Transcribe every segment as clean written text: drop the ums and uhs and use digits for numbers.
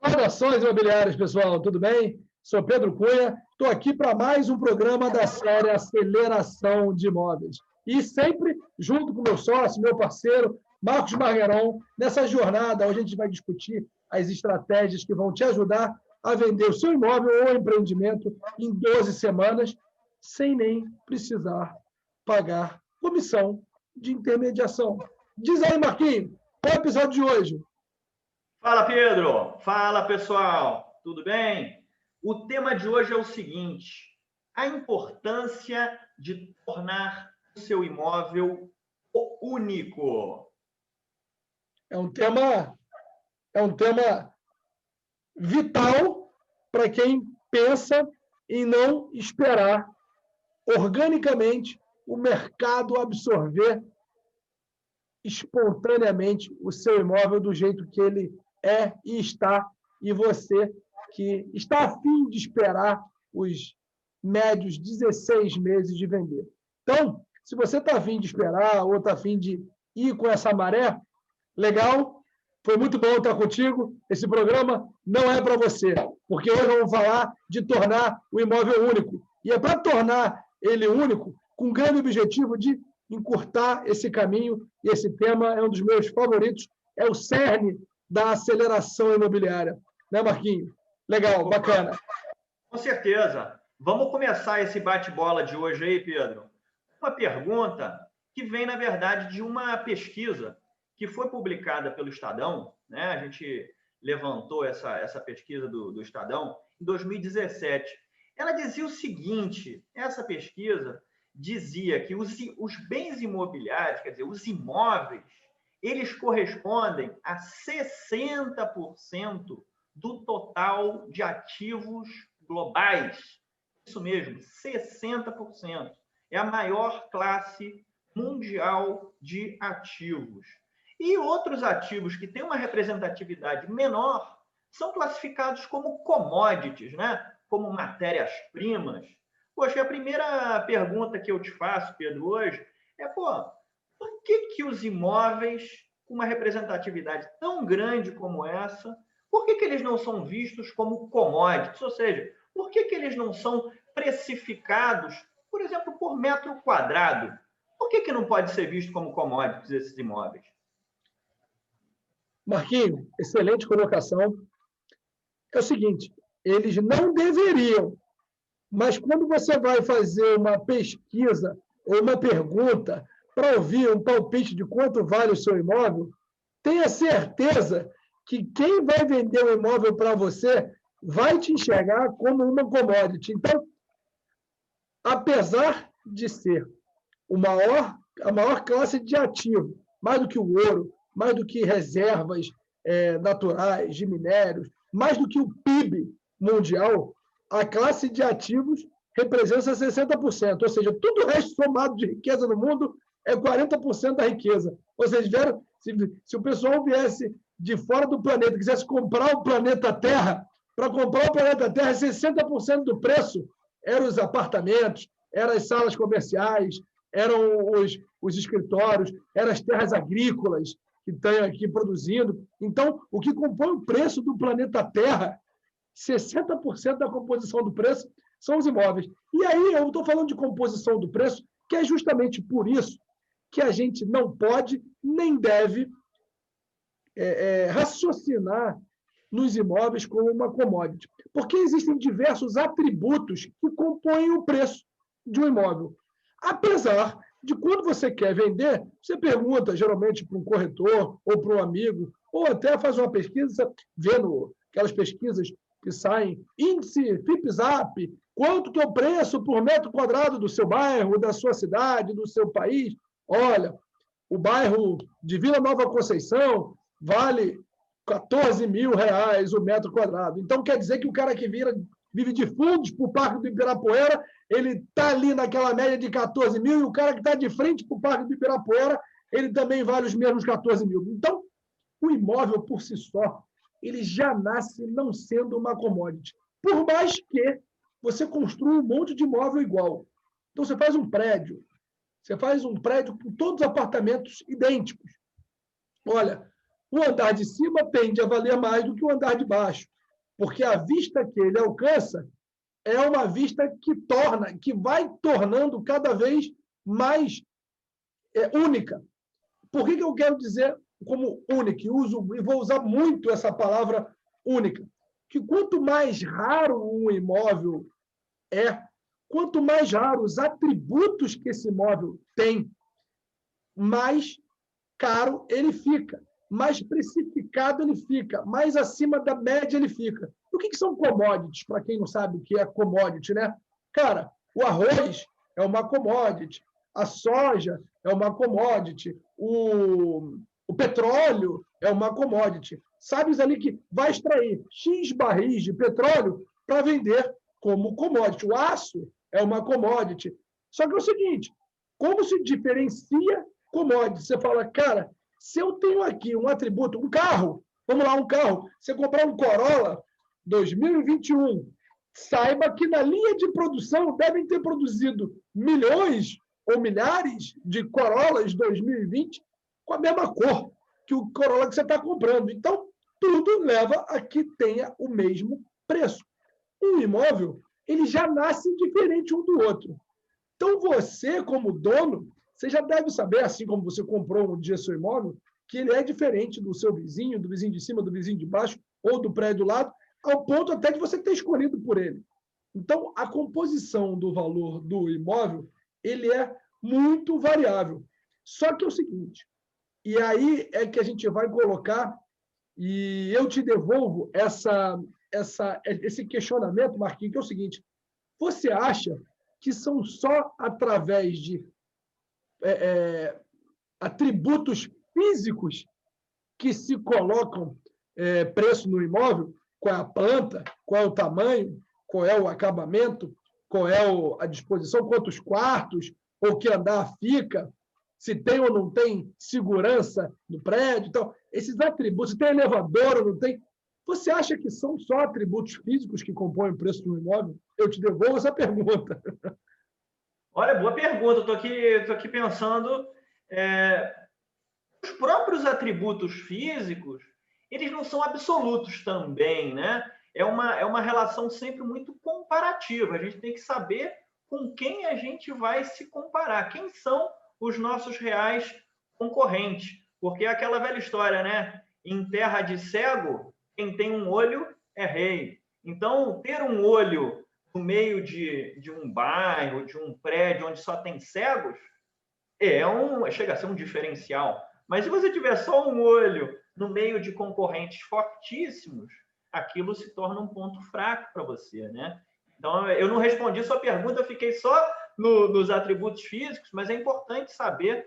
Saudações imobiliárias, pessoal, tudo bem? Sou Pedro Cunha, estou aqui para mais um programa da série Aceleração de Imóveis. E sempre junto com meu sócio, meu parceiro, Marcos Margueron, nessa jornada onde a gente vai discutir as estratégias que vão te ajudar a vender o seu imóvel ou empreendimento em 12 semanas, sem nem precisar pagar comissão de intermediação. Diz aí, Marquinhos, qual é o episódio de hoje? Fala, Pedro! Fala, pessoal! Tudo bem? O tema de hoje é o seguinte: a importância de tornar o seu imóvel único. É um tema vital para quem pensa em não esperar organicamente o mercado absorver espontaneamente o seu imóvel do jeito que ele é e está, e você que está a fim de esperar os médios 16 meses de vender. Então, se você está a fim de esperar ou está a fim de ir com essa maré, legal, foi muito bom estar contigo. Esse programa não é para você, porque hoje vamos falar de tornar o imóvel único. E é para tornar ele único com o grande objetivo de encurtar esse caminho, e esse tema é um dos meus favoritos, é o cerne da aceleração imobiliária. Né, Marquinhos? Legal, bacana. Com certeza. Vamos começar esse bate-bola de hoje aí, Pedro. Uma pergunta que vem, na verdade, de uma pesquisa que foi publicada pelo Estadão, né? A gente levantou essa pesquisa do Estadão em 2017. Ela dizia o seguinte, essa pesquisa dizia que os bens imobiliários, quer dizer, os imóveis, eles correspondem a 60% do total de ativos globais. Isso mesmo, 60%. É a maior classe mundial de ativos. E outros ativos que têm uma representatividade menor são classificados como commodities, né? Como matérias-primas. Poxa, a primeira pergunta que eu te faço, Pedro, hoje é, por que os imóveis com uma representatividade tão grande como essa, por que eles não são vistos como commodities? Ou seja, por que eles não são precificados, por exemplo, por metro quadrado? Por que não pode ser visto como commodities esses imóveis? Marquinhos, excelente colocação. É o seguinte, eles não deveriam, mas quando você vai fazer uma pesquisa ou uma pergunta para ouvir um palpite de quanto vale o seu imóvel, tenha certeza que quem vai vender o imóvel para você vai te enxergar como uma commodity. Então, apesar de ser a maior classe de ativo, mais do que o ouro, mais do que reservas naturais de minérios, mais do que o PIB mundial, a classe de ativos representa 60%, ou seja, tudo o resto somado de riqueza no mundo é 40% da riqueza. Ou seja, se o pessoal viesse de fora do planeta, quisesse comprar o planeta Terra, para comprar o planeta Terra, 60% do preço eram os apartamentos, eram as salas comerciais, eram os escritórios, eram as terras agrícolas que estão aqui produzindo. Então, o que compõe o preço do planeta Terra, 60% da composição do preço são os imóveis. E aí eu estou falando de composição do preço, que é justamente por isso que a gente não pode nem deve raciocinar nos imóveis como uma commodity. Porque existem diversos atributos que compõem o preço de um imóvel. Apesar de quando você quer vender, você pergunta geralmente para um corretor ou para um amigo, ou até faz uma pesquisa, vendo aquelas pesquisas que saem, índice FIPZAP, quanto que é o preço por metro quadrado do seu bairro, da sua cidade, do seu país. Olha, o bairro de Vila Nova Conceição vale R$14.000 o metro quadrado. Então, quer dizer que o cara que vive de fundos para o Parque do Ibirapuera, ele está ali naquela média de 14 mil, e o cara que está de frente para o Parque do Ibirapuera, ele também vale os mesmos 14 mil. Então, o imóvel por si só, ele já nasce não sendo uma commodity. Por mais que você construa um monte de imóvel igual. Então, você faz um prédio com todos os apartamentos idênticos. Olha, O andar de cima tende a valer mais do que o andar de baixo, porque a vista que ele alcança é uma vista que vai tornando cada vez mais única. Por que eu quero dizer como única? E vou usar muito essa palavra única. Que quanto mais raro um imóvel quanto mais raros os atributos que esse imóvel tem, mais caro ele fica, mais precificado ele fica, mais acima da média ele fica. O que são commodities, para quem não sabe o que é commodity, né? Cara, o arroz é uma commodity, a soja é uma commodity, o petróleo é uma commodity. Sabes ali que vai extrair X barris de petróleo para vender como commodity. O aço é uma commodity. Só que é o seguinte, como se diferencia commodity? Você fala, cara, se eu tenho aqui um atributo, um carro, vamos lá, um carro, você comprar um Corolla 2021, saiba que na linha de produção devem ter produzido milhões ou milhares de Corollas 2020 com a mesma cor que o Corolla que você está comprando. Então, tudo leva a que tenha o mesmo preço. Um imóvel, ele já nasce diferente um do outro. Então, você, como dono, você já deve saber, assim como você comprou um dia seu imóvel, que ele é diferente do seu vizinho, do vizinho de cima, do vizinho de baixo ou do prédio do lado, ao ponto até de você ter escolhido por ele. Então, a composição do valor do imóvel, ele é muito variável. Só que é o seguinte, e aí é que a gente vai colocar, e eu te devolvo esse questionamento, Marquinhos, que é o seguinte, você acha que são só através de atributos físicos que se colocam preço no imóvel? Qual é a planta, qual é o tamanho, qual é o acabamento, qual é a disposição, quantos quartos, ou que andar fica, se tem ou não tem segurança no prédio. Então, esses atributos, se tem elevador ou não tem, você acha que são só atributos físicos que compõem o preço de um imóvel? Eu te devolvo essa pergunta. Olha, boa pergunta. Estou aqui pensando. Os próprios atributos físicos, eles não são absolutos também, né? É uma relação sempre muito comparativa. A gente tem que saber com quem a gente vai se comparar. Quem são os nossos reais concorrentes? Porque é aquela velha história, né? Em terra de cego, quem tem um olho é rei. Então, ter um olho no meio de um bairro, de um prédio onde só tem cegos, chega a ser um diferencial. Mas se você tiver só um olho no meio de concorrentes fortíssimos, aquilo se torna um ponto fraco para você, né? Então, eu não respondi sua pergunta, eu fiquei só nos atributos físicos, mas é importante saber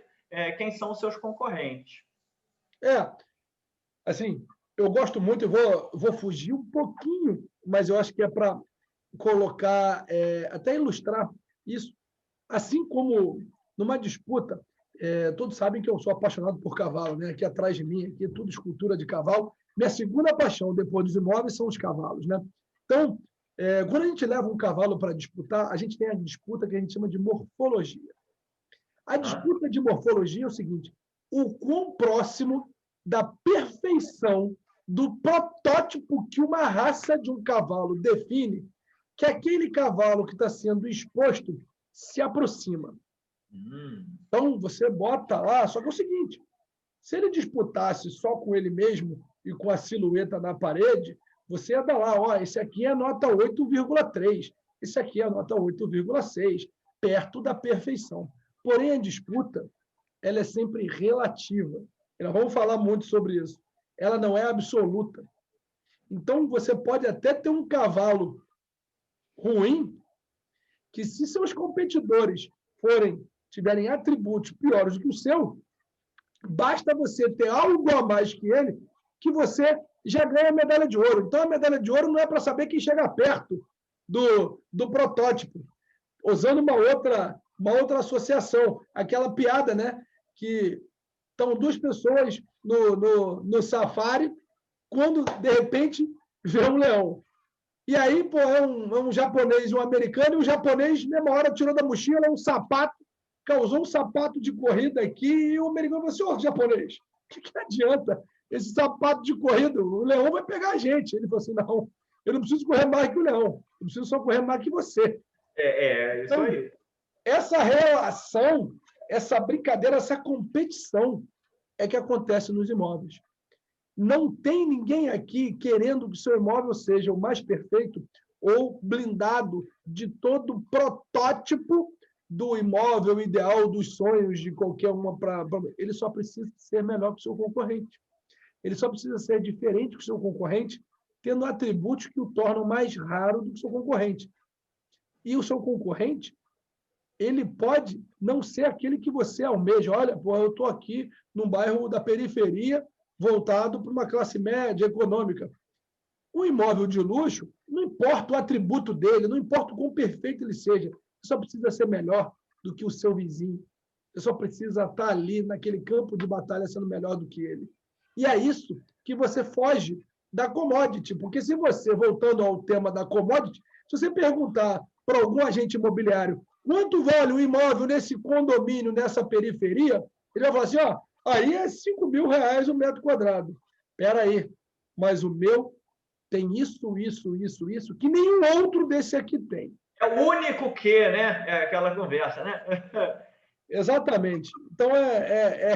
quem são os seus concorrentes. Assim, eu gosto muito, eu vou fugir um pouquinho, mas eu acho que é para colocar, até ilustrar isso. Assim como numa disputa, todos sabem que eu sou apaixonado por cavalo, né? Aqui atrás de mim, aqui é tudo escultura de cavalo. Minha segunda paixão, depois dos imóveis, são os cavalos, né? Então, quando a gente leva um cavalo para disputar, a gente tem a disputa que a gente chama de morfologia. A disputa de morfologia é o seguinte, o quão próximo da perfeição do protótipo que uma raça de um cavalo define que aquele cavalo que está sendo exposto se aproxima. Então, você bota lá, só que é o seguinte, se ele disputasse só com ele mesmo e com a silhueta na parede, você ia dar lá, esse aqui é nota 8,3, esse aqui é nota 8,6, perto da perfeição. Porém, a disputa, ela é sempre relativa. E nós vamos falar muito sobre isso. Ela não é absoluta. Então, você pode até ter um cavalo ruim, que se seus competidores tiverem atributos piores do que o seu, basta você ter algo a mais que ele, que você já ganha a medalha de ouro. Então, a medalha de ouro não é para saber quem chega perto do protótipo. Usando uma outra associação, aquela piada, né? Que estão duas pessoas no safari, quando, de repente, vê um leão. E aí, pô, é um japonês e um americano, e o japonês, na mesma hora, tirou da mochila um sapato, causou um sapato de corrida aqui, e o americano falou assim, japonês, o que adianta esse sapato de corrida, o leão vai pegar a gente. Ele falou assim, não, eu não preciso correr mais que o leão, eu preciso só correr mais que você. Isso Então, aí. essa relação, essa brincadeira, essa competição é que acontece nos imóveis. Não tem ninguém aqui querendo que o seu imóvel seja o mais perfeito ou blindado de todo protótipo do imóvel ideal, dos sonhos de qualquer uma. Ele só precisa ser melhor que o seu concorrente. Ele só precisa ser diferente que o seu concorrente, tendo atributos que o tornam mais raro do que o seu concorrente. E o seu concorrente, ele pode não ser aquele que você almeja. Olha, pô, eu estou aqui num bairro da periferia, voltado para uma classe média econômica. Um imóvel de luxo, não importa o atributo dele, não importa o quão perfeito ele seja, você só precisa ser melhor do que o seu vizinho. Você só precisa estar ali naquele campo de batalha sendo melhor do que ele. E é isso que você foge da commodity, porque se você, voltando ao tema da commodity, se você perguntar para algum agente imobiliário quanto vale um imóvel nesse condomínio, nessa periferia, ele vai falar assim, ó, aí é R$ 5.000 o metro quadrado. Espera aí, mas o meu tem isso, que nenhum outro desse aqui tem. É o único que, né? É aquela conversa, né? Exatamente. Então,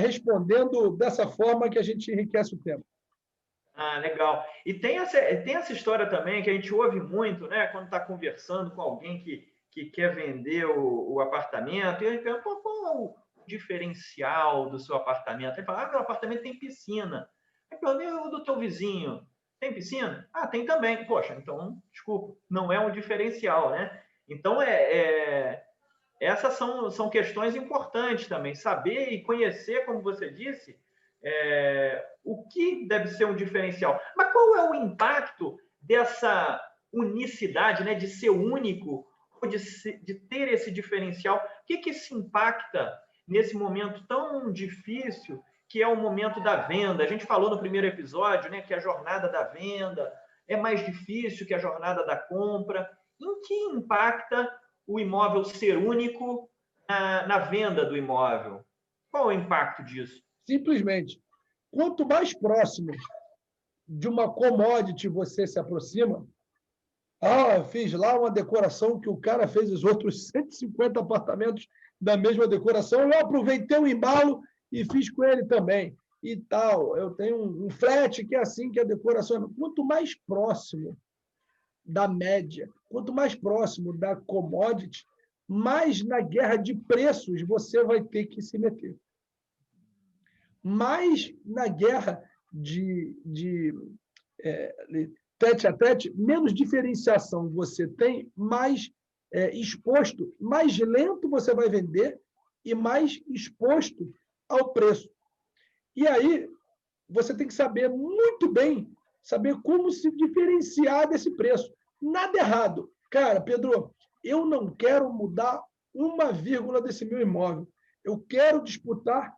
respondendo dessa forma que a gente enriquece o tema. Legal. E tem essa história também que a gente ouve muito, né? Quando está conversando com alguém que quer vender o apartamento, e ele pergunta, qual é o diferencial do seu apartamento? Ele fala, meu apartamento tem piscina. Aí pergunta, e o do teu vizinho? Tem piscina? Tem também. Poxa, então, desculpa, não é um diferencial, né? Então, essas são questões importantes também. Saber e conhecer, como você disse, o que deve ser um diferencial. Mas qual é o impacto dessa unicidade, né, de ser único, ou de ter esse diferencial? O que se impacta nesse momento tão difícil que é o momento da venda? A gente falou no primeiro episódio, né, que a jornada da venda é mais difícil que a jornada da compra. Em que impacta o imóvel ser único na venda do imóvel? Qual é o impacto disso? Simplesmente, quanto mais próximo de uma commodity você se aproxima, eu fiz lá uma decoração que o cara fez os outros 150 apartamentos da mesma decoração, eu aproveitei o embalo e fiz com ele também. E tal, eu tenho um flat que é assim, que a decoração... Quanto mais próximo da média, quanto mais próximo da commodity, mais na guerra de preços você vai ter que se meter. Mais na guerra de tete a tete, menos diferenciação você tem, mais exposto, mais lento você vai vender e mais exposto ao preço. E aí, você tem que saber muito bem, saber como se diferenciar desse preço. Nada errado. Cara, Pedro, eu não quero mudar uma vírgula desse meu imóvel. Eu quero disputar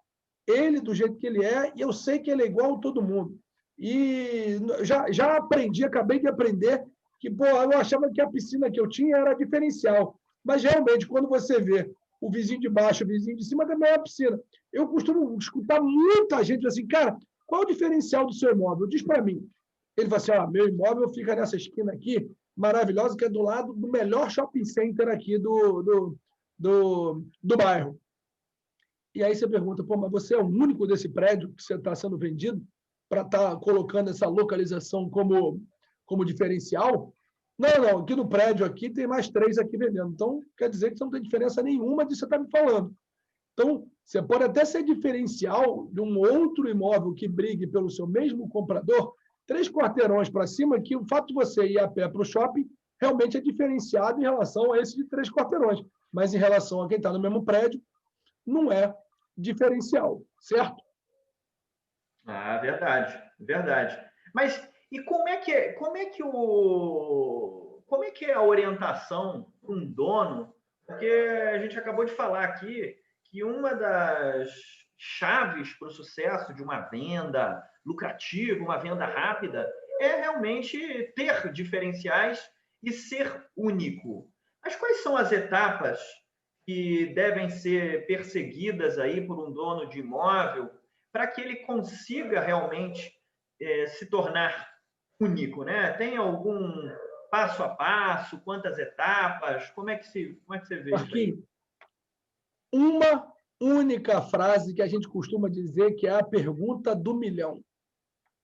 ele do jeito que ele é, e eu sei que ele é igual a todo mundo. E já aprendi, acabei de aprender, que eu achava que a piscina que eu tinha era diferencial. Mas, realmente, quando você vê o vizinho de baixo, o vizinho de cima, também é a piscina. Eu costumo escutar muita gente assim, cara, qual é o diferencial do seu imóvel? Diz para mim. Ele fala assim, meu imóvel fica nessa esquina aqui, maravilhosa, que é do lado do melhor shopping center aqui do bairro. E aí você pergunta, mas você é o único desse prédio que você está sendo vendido para estar colocando essa localização como diferencial? Não, aqui no prédio aqui tem mais 3 aqui vendendo. Então, quer dizer que você não tem diferença nenhuma disso que você está me falando. Então, você pode até ser diferencial de um outro imóvel que brigue pelo seu mesmo comprador, 3 quarteirões para cima, que o fato de você ir a pé para o shopping realmente é diferenciado em relação a esse de 3 quarteirões. Mas em relação a quem está no mesmo prédio, não é diferencial, certo? Verdade. Mas e como é que é a orientação para um dono? Porque a gente acabou de falar aqui que uma das chaves para o sucesso de uma venda lucrativa, uma venda rápida, é realmente ter diferenciais e ser único. Mas quais são as etapas que devem ser perseguidas aí por um dono de imóvel para que ele consiga realmente se tornar único, né? Tem algum passo a passo, quantas etapas? Como é que você vê isso aí? Marquinhos, uma única frase que a gente costuma dizer que é a pergunta do milhão.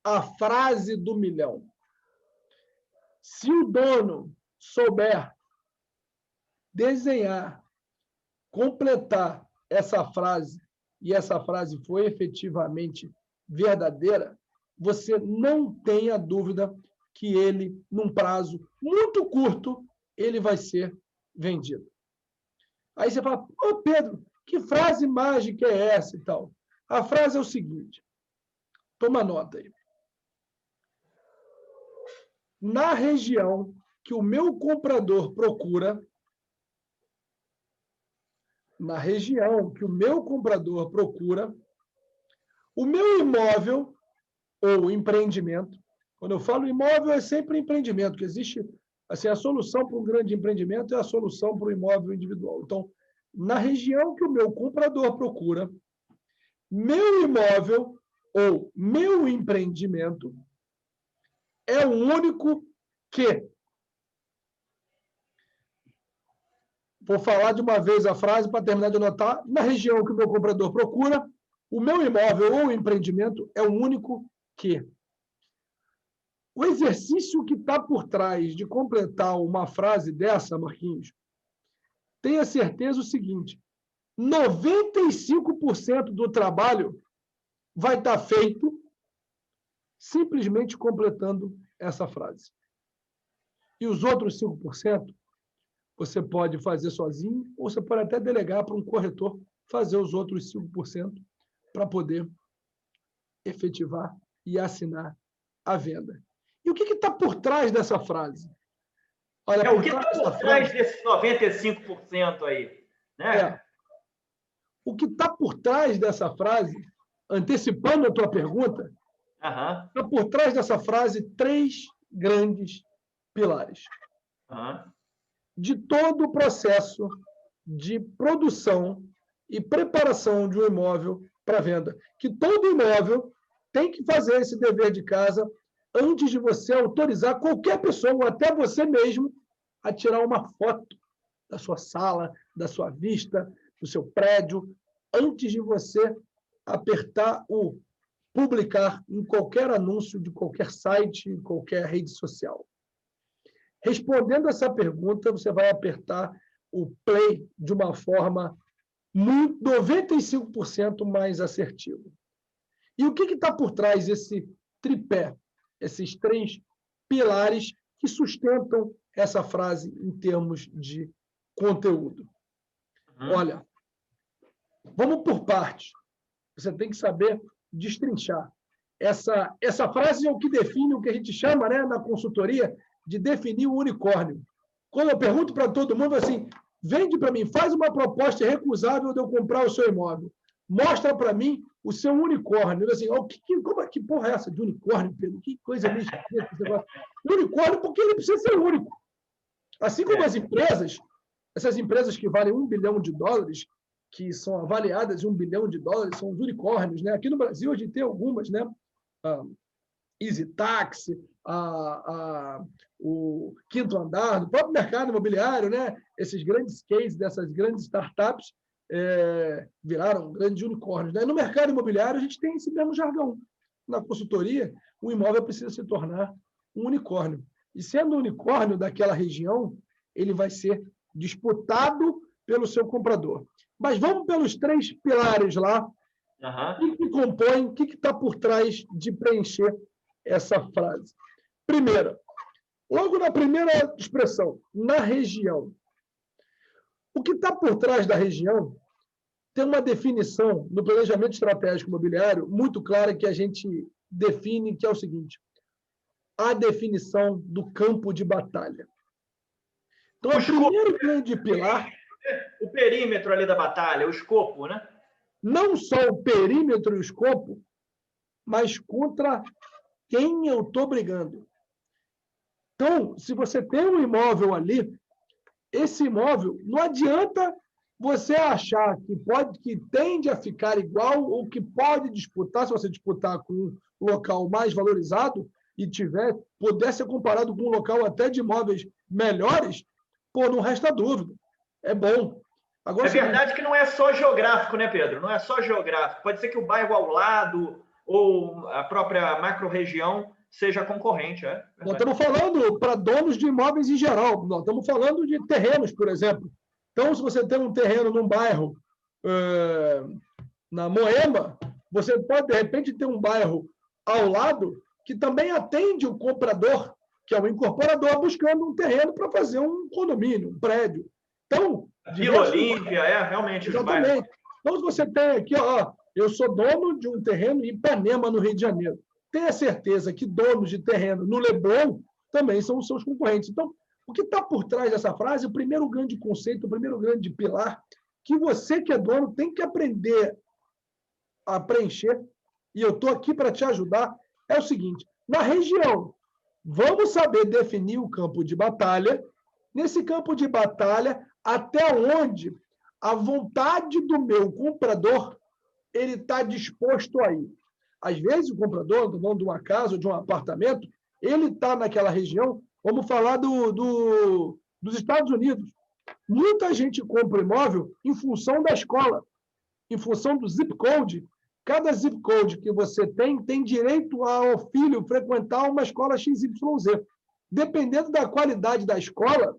A frase do milhão. Se o dono souber desenhar, completar essa frase, e essa frase foi efetivamente verdadeira, você não tenha dúvida que ele, num prazo muito curto, ele vai ser vendido. Aí você fala, ô Pedro, que frase mágica é essa e tal? A frase é o seguinte, toma nota aí. Na região que o meu comprador procura, na região que o meu comprador procura, o meu imóvel ou empreendimento, quando eu falo imóvel é sempre empreendimento, que existe assim, a solução para um grande empreendimento é a solução para o imóvel individual. Então, na região que o meu comprador procura, meu imóvel ou meu empreendimento é o único que... Vou falar de uma vez a frase para terminar de anotar. Na região que o meu comprador procura, o meu imóvel ou empreendimento é o único que... O exercício que está por trás de completar uma frase dessa, Marquinhos, tenha certeza o seguinte, 95% do trabalho vai estar feito simplesmente completando essa frase. E os outros 5%, você pode fazer sozinho, ou você pode até delegar para um corretor fazer os outros 5% para poder efetivar e assinar a venda. E o que está por trás dessa frase? Olha, o que está por trás desses 95% aí? Né? O que está por trás dessa frase, antecipando a tua pergunta, está por trás dessa frase 3 grandes pilares. De todo o processo de produção e preparação de um imóvel para venda. Que todo imóvel tem que fazer esse dever de casa antes de você autorizar qualquer pessoa, ou até você mesmo, a tirar uma foto da sua sala, da sua vista, do seu prédio, antes de você apertar o publicar em qualquer anúncio de qualquer site, em qualquer rede social. Respondendo essa pergunta, você vai apertar o play de uma forma 95% mais assertiva. E o que está por trás desse tripé, esses 3 pilares que sustentam essa frase em termos de conteúdo? Olha, vamos por partes. Você tem que saber destrinchar. Essa frase é o que define o que a gente chama, né, na consultoria, de definir o unicórnio. Quando eu pergunto para todo mundo assim, vende para mim, faz uma proposta irrecusável de eu comprar o seu imóvel. Mostra para mim o seu unicórnio. Assim, que porra é essa de unicórnio, Pedro? Que coisa meio esquisita esse negócio. Unicórnio porque ele precisa ser único. Assim como as empresas, essas empresas que valem $1 bilhão, que são avaliadas em $1 bilhão, são os unicórnios, né? Aqui no Brasil a gente tem algumas, né? Easy Taxi, o Quinto Andar, do próprio mercado imobiliário, né? Esses grandes cases dessas grandes startups viraram grandes unicórnios, né? No mercado imobiliário a gente tem esse mesmo jargão. Na consultoria, o imóvel precisa se tornar um unicórnio. E sendo um unicórnio daquela região, ele vai ser disputado pelo seu comprador. Mas vamos pelos 3 pilares lá. O que compõe, o que está por trás de preencher essa frase? Primeiro, logo na primeira expressão, na região. O que está por trás da região tem uma definição no planejamento estratégico imobiliário muito clara que a gente define, que é o seguinte, a definição do campo de batalha. Então, o primeiro grande pilar... O perímetro ali da batalha, o escopo, né? Não só o perímetro e o escopo, mas contra quem eu estou brigando. Então, se você tem um imóvel ali, esse imóvel, não adianta você achar que tende a ficar igual ou que pode disputar, se você disputar com um local mais valorizado e puder ser comparado com um local até de imóveis melhores, pô, não resta dúvida. É bom. Agora, é verdade que não é só geográfico, né, Pedro? Não é só geográfico. Pode ser que o bairro ao lado ou a própria macro-região seja concorrente. Nós estamos falando para donos de imóveis em geral. Nós estamos falando de terrenos, por exemplo. Então, se você tem um terreno num bairro na Moema, você pode, de repente, ter um bairro ao lado que também atende o comprador, que é o incorporador, buscando um terreno para fazer um condomínio, um prédio. Então, Vila Olímpia, realmente. Exatamente. Então, se você tem aqui, eu sou dono de um terreno em Ipanema, no Rio de Janeiro. Tenha certeza que donos de terreno no Leblon também são os seus concorrentes. Então, o que está por trás dessa frase, o primeiro grande conceito, o primeiro grande pilar, que você que é dono tem que aprender a preencher, e eu estou aqui para te ajudar, é o seguinte: na região, vamos saber definir o campo de batalha. Nesse campo de batalha, até onde a vontade do meu comprador ele está disposto a ir. Às vezes, o comprador, estou falando de uma casa ou de um apartamento, ele está naquela região, vamos falar dos Estados Unidos. Muita gente compra imóvel em função da escola, em função do zip code. Cada zip code que você tem direito ao filho frequentar uma escola XYZ. Dependendo da qualidade da escola,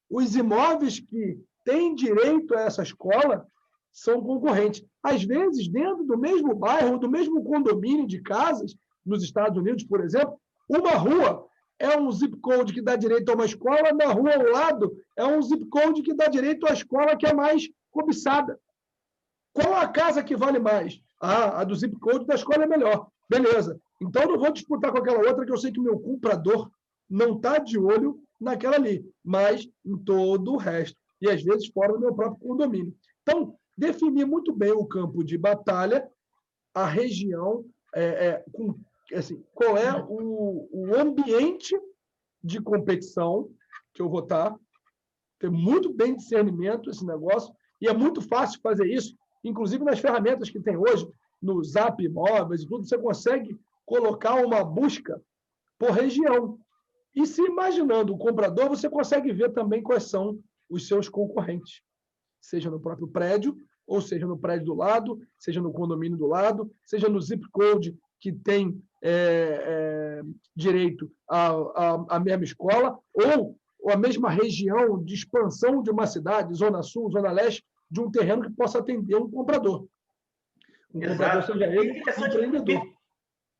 os imóveis que têm direito a essa escola são concorrentes. Às vezes, dentro do mesmo bairro, do mesmo condomínio de casas, nos Estados Unidos, por exemplo, uma rua é um zip code que dá direito a uma escola, na rua ao lado é um zip code que dá direito à escola que é mais cobiçada. Qual a casa que vale mais? A do zip code da escola é melhor. Beleza. Então, eu não vou disputar com aquela outra que eu sei que o meu comprador não está de olho naquela ali, mas em todo o resto. E, às vezes, fora do meu próprio condomínio. Então, definir muito bem o campo de batalha, a região, assim, qual é o ambiente de competição que eu vou estar, ter muito bem discernimento esse negócio, e é muito fácil fazer isso, inclusive nas ferramentas que tem hoje, no Zap Imóveis e tudo, você consegue colocar uma busca por região. E se imaginando o comprador, você consegue ver também quais são os seus concorrentes, seja no próprio prédio, ou seja no prédio do lado, seja no condomínio do lado, seja no zip code que tem direito à mesma escola, ou a mesma região de expansão de uma cidade, Zona Sul, Zona Leste, de um terreno que possa atender um comprador. Um comprador, seja ele um empreendedor.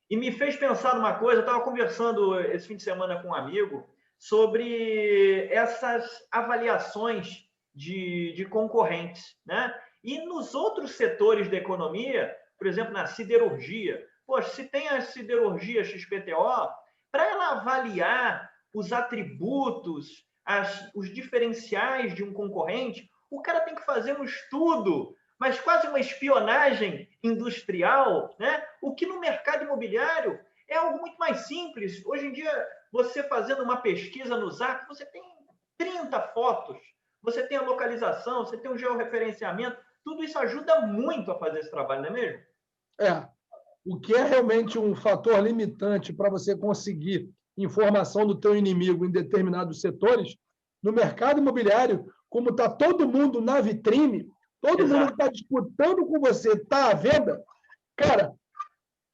E me fez pensar numa coisa, eu estava conversando esse fim de semana com um amigo sobre essas avaliações de concorrentes, né? E nos outros setores da economia, por exemplo, na siderurgia, poxa, se tem a siderurgia XPTO, para ela avaliar os atributos, os diferenciais de um concorrente, o cara tem que fazer um estudo, mas quase uma espionagem industrial, né? O que no mercado imobiliário é algo muito mais simples. Hoje em dia, você fazendo uma pesquisa no Zap, você tem 30 fotos, você tem a localização, você tem o georreferenciamento, tudo isso ajuda muito a fazer esse trabalho, não é mesmo? O que é realmente um fator limitante para você conseguir informação do teu inimigo em determinados setores, no mercado imobiliário, como está todo mundo na vitrine, todo mundo que está disputando com você está à venda, cara,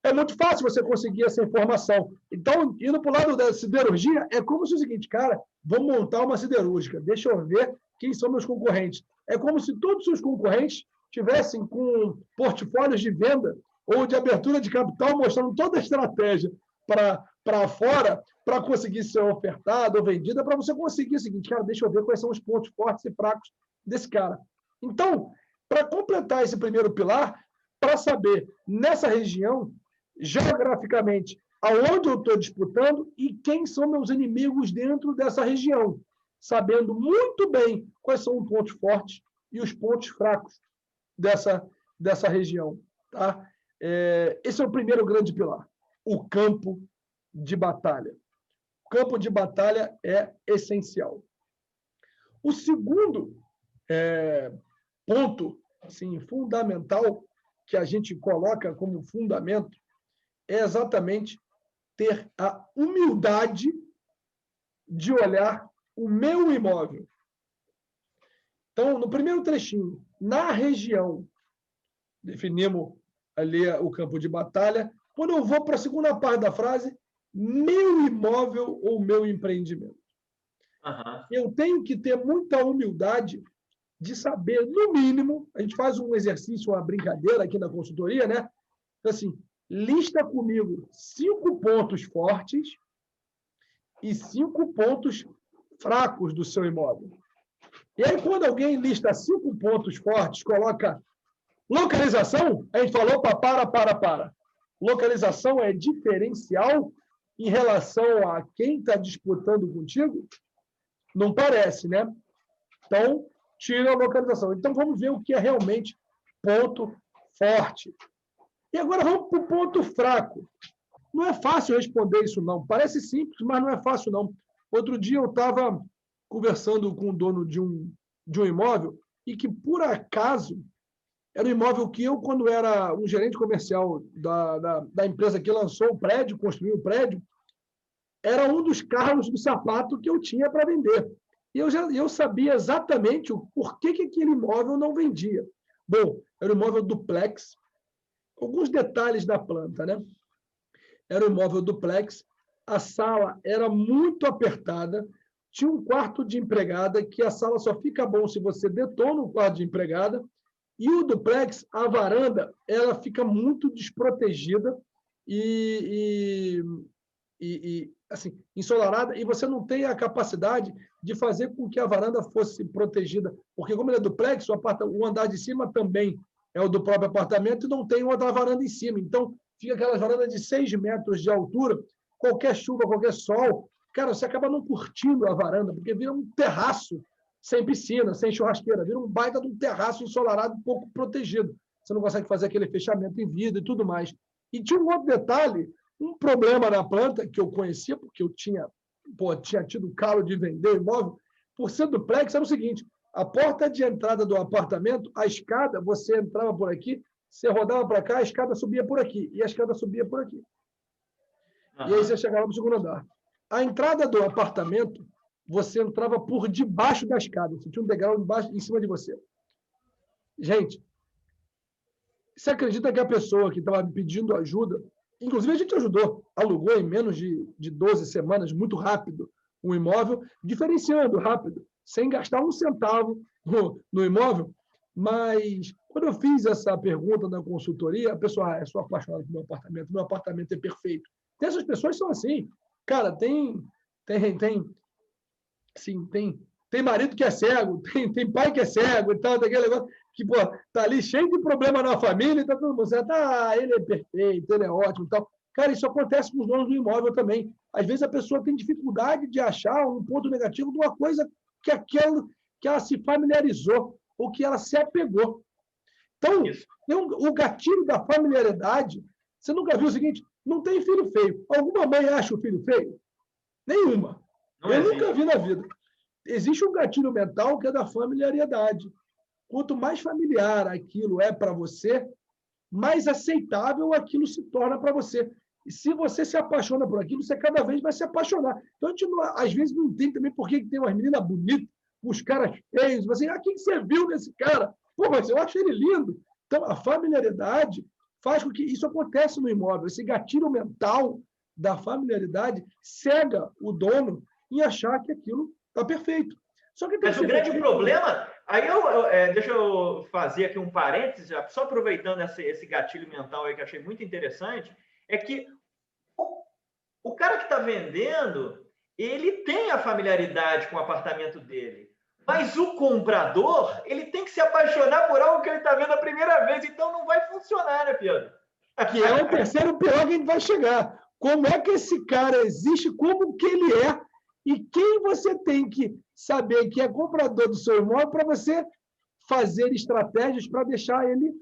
é muito fácil você conseguir essa informação. Então, indo para o lado da siderurgia, é como se o seguinte, cara, vamos montar uma siderúrgica, deixa eu ver quem são meus concorrentes. É como se todos os seus concorrentes tivessem com portfólios de venda ou de abertura de capital mostrando toda a estratégia para fora para conseguir ser ofertada ou vendida, para você conseguir o seguinte, cara, deixa eu ver quais são os pontos fortes e fracos desse cara. Então, para completar esse primeiro pilar, para saber nessa região, geograficamente, aonde eu estou disputando e quem são meus inimigos dentro dessa região, sabendo muito bem quais são os pontos fortes e os pontos fracos dessa região. Tá? Esse é o primeiro grande pilar, o campo de batalha. O campo de batalha é essencial. O segundo ponto assim, fundamental que a gente coloca como fundamento é exatamente ter a humildade de olhar o meu imóvel. Então, no primeiro trechinho, na região, definimos ali o campo de batalha. Quando eu vou para a segunda parte da frase, meu imóvel ou meu empreendimento. Eu tenho que ter muita humildade de saber, no mínimo, a gente faz um exercício, uma brincadeira aqui na consultoria, né? Então, assim, lista comigo 5 pontos fortes e 5 pontos fracos do seu imóvel. E aí, quando alguém lista 5 pontos fortes, coloca localização, a gente falou, para. Localização é diferencial em relação a quem está disputando contigo? Não parece, né? Então, tira a localização. Então, vamos ver o que é realmente ponto forte. E agora vamos para o ponto fraco. Não é fácil responder isso, não. Parece simples, mas não é fácil, não. Outro dia eu estava conversando com o dono de um imóvel e que, por acaso, era um imóvel que eu, quando era um gerente comercial da empresa que lançou o prédio, construiu o prédio, era um dos carros do sapato que eu tinha para vender. E eu sabia exatamente o porquê que aquele imóvel não vendia. Bom, era um imóvel duplex. Alguns detalhes da planta, né? Era um imóvel duplex, a sala era muito apertada, tinha um quarto de empregada, que a sala só fica bom se você detona o quarto de empregada, e o duplex, a varanda, ela fica muito desprotegida e assim, ensolarada, e você não tem a capacidade de fazer com que a varanda fosse protegida, porque como ele é duplex, o andar de cima também é o do próprio apartamento e não tem outra varanda em cima. Então, fica aquela varanda de 6 metros de altura, qualquer chuva, qualquer sol, cara, você acaba não curtindo a varanda, porque vira um terraço sem piscina, sem churrasqueira, vira um baita de um terraço ensolarado, um pouco protegido. Você não consegue fazer aquele fechamento em vidro e tudo mais. E tinha um outro detalhe, um problema na planta que eu conhecia, porque eu tinha tido calo de vender o imóvel, por ser duplex, era o seguinte, a porta de entrada do apartamento, a escada, você entrava por aqui, você rodava para cá, a escada subia por aqui, e a escada subia por aqui. E aí você chegava no segundo andar. A entrada do apartamento, você entrava por debaixo da escada, você tinha um degrau em cima de você. Gente, você acredita que a pessoa que estava me pedindo ajuda, inclusive a gente ajudou, alugou em menos de 12 semanas, muito rápido, um imóvel, diferenciando rápido, sem gastar um centavo no imóvel, mas quando eu fiz essa pergunta na consultoria, a pessoa, eu sou apaixonado pelo meu apartamento é perfeito. Essas pessoas são assim, cara, tem marido que é cego, tem pai que é cego e tal, daquele negócio que, pô, tá ali cheio de problema na família, e tá todo mundo certo, ele é perfeito, ele é ótimo e tal. Cara, isso acontece com os donos do imóvel também. Às vezes a pessoa tem dificuldade de achar um ponto negativo de uma coisa que ela se familiarizou ou que ela se apegou. Então, o gatilho da familiaridade, você nunca viu o seguinte, não tem filho feio. Alguma mãe acha o filho feio? Nenhuma. Eu nunca vi na vida. Existe um gatilho mental que é da familiaridade. Quanto mais familiar aquilo é para você, mais aceitável aquilo se torna para você. E se você se apaixona por aquilo, você cada vez vai se apaixonar. Então, a gente, às vezes, não entende também por que tem umas meninas bonitas, os caras feios. Você, quem você viu nesse cara? Pô, mas eu acho ele lindo. Então, a familiaridade faz com que isso aconteça no imóvel. Esse gatilho mental da familiaridade cega o dono em achar que aquilo está perfeito. Só que mas o grande problema... Aí deixa eu fazer aqui um parênteses, só aproveitando esse gatilho mental aí que eu achei muito interessante, é que o cara que está vendendo, ele tem a familiaridade com o apartamento dele, mas o comprador, ele tem que se apaixonar por algo que ele está vendo a primeira vez, então não vai funcionar, né, Pedro? Que é o terceiro pior que a gente vai chegar. Como é que esse cara existe, como que ele é, e quem você tem que saber que é comprador do seu imóvel para você fazer estratégias para deixar ele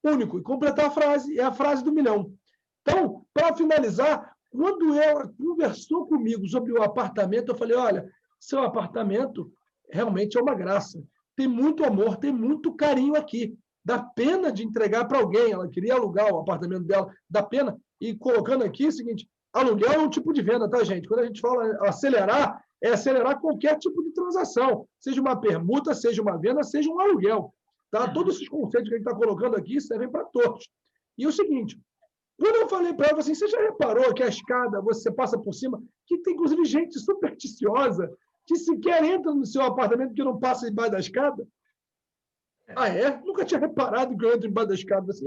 único. E completar a frase, é a frase do milhão. Então, para finalizar, quando ela conversou comigo sobre o apartamento, eu falei, olha, seu apartamento realmente é uma graça. tem muito amor, tem muito carinho aqui. Dá pena de entregar para alguém. Ela queria alugar o apartamento dela, dá pena. E colocando aqui o seguinte: aluguel é um tipo de venda, tá, gente? Quando a gente fala acelerar, é acelerar qualquer tipo de transação, seja uma permuta, seja uma venda, seja um aluguel. Tá? Todos esses conceitos que a gente está colocando aqui servem para todos. E o seguinte: quando eu falei para ela assim, você já reparou que a escada, você passa por cima, que tem inclusive gente supersticiosa que sequer entra no seu apartamento que não passa embaixo da escada? Ah, é? Nunca tinha reparado que eu entro embaixo da escada. Assim,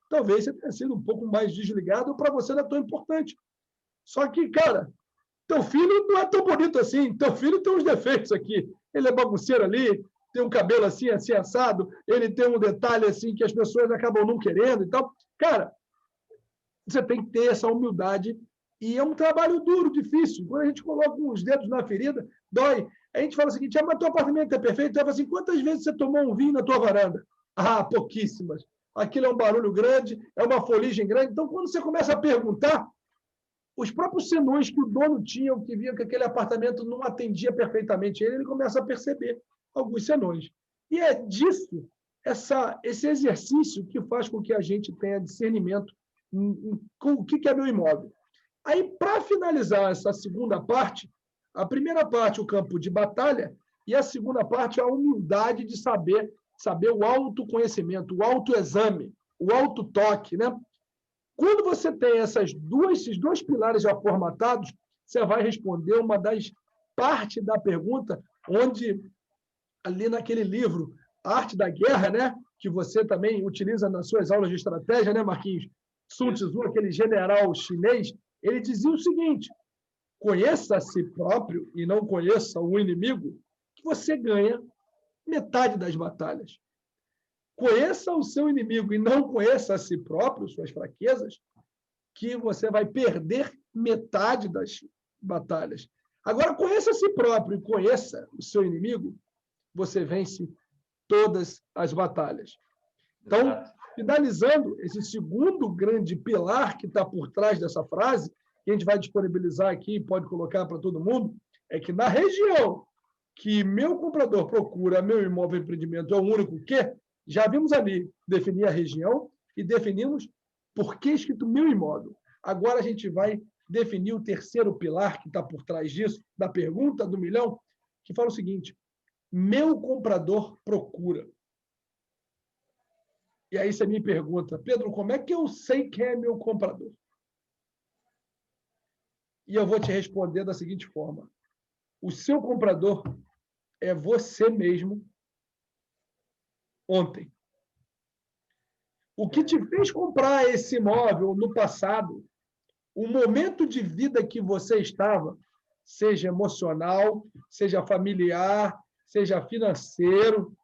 talvez você tenha sido um pouco mais desligado, ou para você não é tão importante. Só que, cara, teu filho não é tão bonito assim. Teu filho tem uns defeitos aqui. Ele é bagunceiro ali, tem um cabelo assim, assim, assado, ele tem um detalhe assim que as pessoas acabam não querendo e tal. Cara, você tem que ter essa humildade e é um trabalho duro, difícil. Quando a gente coloca os dedos na ferida, dói. A gente fala o seguinte: mas teu apartamento é perfeito? Eu falo assim: quantas vezes você tomou um vinho na tua varanda? Ah, pouquíssimas. Aquilo é um barulho grande, é uma foligem grande. Então, quando você começa a perguntar, os próprios senões que o dono tinha, que via que aquele apartamento não atendia perfeitamente ele começa a perceber alguns senões. E é disso, esse exercício que faz com que a gente tenha discernimento com o que é meu imóvel. Aí, para finalizar essa segunda parte, a primeira parte, o campo de batalha, e a segunda parte, a humildade de saber o autoconhecimento, o autoexame, o autotoque, né? Quando você tem esses dois pilares já formatados, você vai responder uma das partes da pergunta, onde, ali naquele livro, A Arte da Guerra, né? Que você também utiliza nas suas aulas de estratégia, né, Marquinhos? Sun Tzu, aquele general chinês, ele dizia o seguinte: conheça a si próprio e não conheça o inimigo, que você ganha metade das batalhas. Conheça o seu inimigo e não conheça a si próprio, suas fraquezas, que você vai perder metade das batalhas. Agora, conheça a si próprio e conheça o seu inimigo, você vence todas as batalhas. Então, finalizando, esse segundo grande pilar que está por trás dessa frase, que a gente vai disponibilizar aqui e pode colocar para todo mundo, é que na região que meu comprador procura meu imóvel empreendimento é o único que, já vimos ali definir a região e definimos por que escrito meu imóvel. Agora a gente vai definir o terceiro pilar que está por trás disso, da pergunta do milhão, que fala o seguinte: meu comprador procura. E aí você me pergunta: Pedro, como é que eu sei quem é meu comprador? E eu vou te responder da seguinte forma: o seu comprador é você mesmo ontem. O que te fez comprar esse imóvel no passado, o momento de vida que você estava, seja emocional, seja familiar, seja financeiro,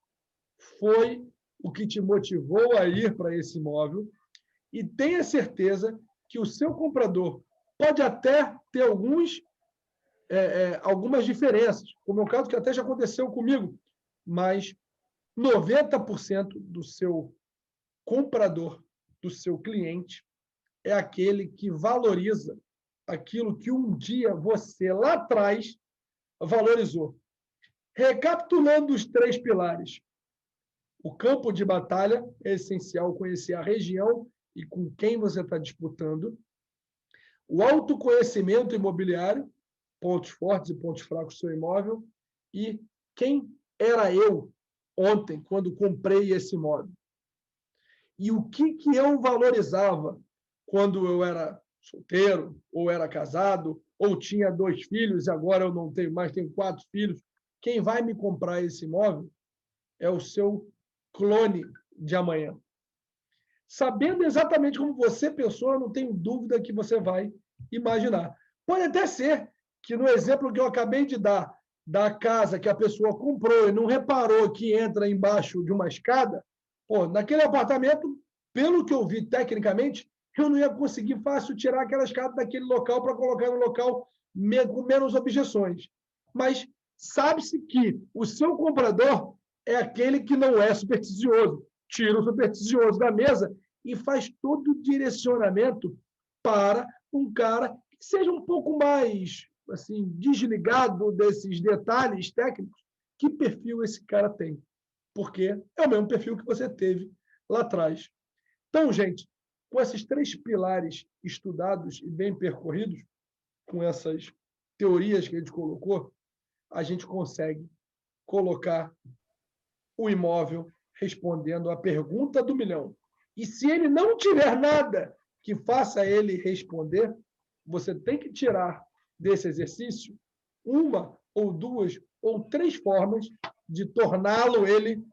foi o que te motivou a ir para esse imóvel. E tenha certeza que o seu comprador pode até ter algumas diferenças, como é o caso que até já aconteceu comigo, mas 90% do seu comprador, do seu cliente, é aquele que valoriza aquilo que um dia você, lá atrás, valorizou. Recapitulando os três pilares: o campo de batalha é essencial conhecer a região e com quem você está disputando. O autoconhecimento imobiliário, pontos fortes e pontos fracos do seu imóvel. E quem era eu ontem, quando comprei esse imóvel? E o que eu valorizava quando eu era solteiro, ou era casado, ou tinha 2 filhos, e agora eu não tenho mais, tenho 4 filhos. Quem vai me comprar esse imóvel é o seu clone de amanhã. Sabendo exatamente como você pensou, eu não tenho dúvida que você vai imaginar. Pode até ser que no exemplo que eu acabei de dar, da casa que a pessoa comprou e não reparou que entra embaixo de uma escada, naquele apartamento, pelo que eu vi tecnicamente, eu não ia conseguir fácil tirar aquela escada daquele local para colocar no local com menos objeções. Mas sabe-se que o seu comprador é aquele que não é supersticioso. Tira o supersticioso da mesa e faz todo o direcionamento para um cara que seja um pouco mais assim, desligado desses detalhes técnicos. Que perfil esse cara tem? porque é o mesmo perfil que você teve lá atrás. Então, gente, com esses 3 pilares estudados e bem percorridos, com essas teorias que a gente colocou, a gente consegue colocar o imóvel respondendo à pergunta do milhão. E se ele não tiver nada que faça ele responder, você tem que tirar desse exercício 1 ou 2 ou 3 formas de torná-lo ele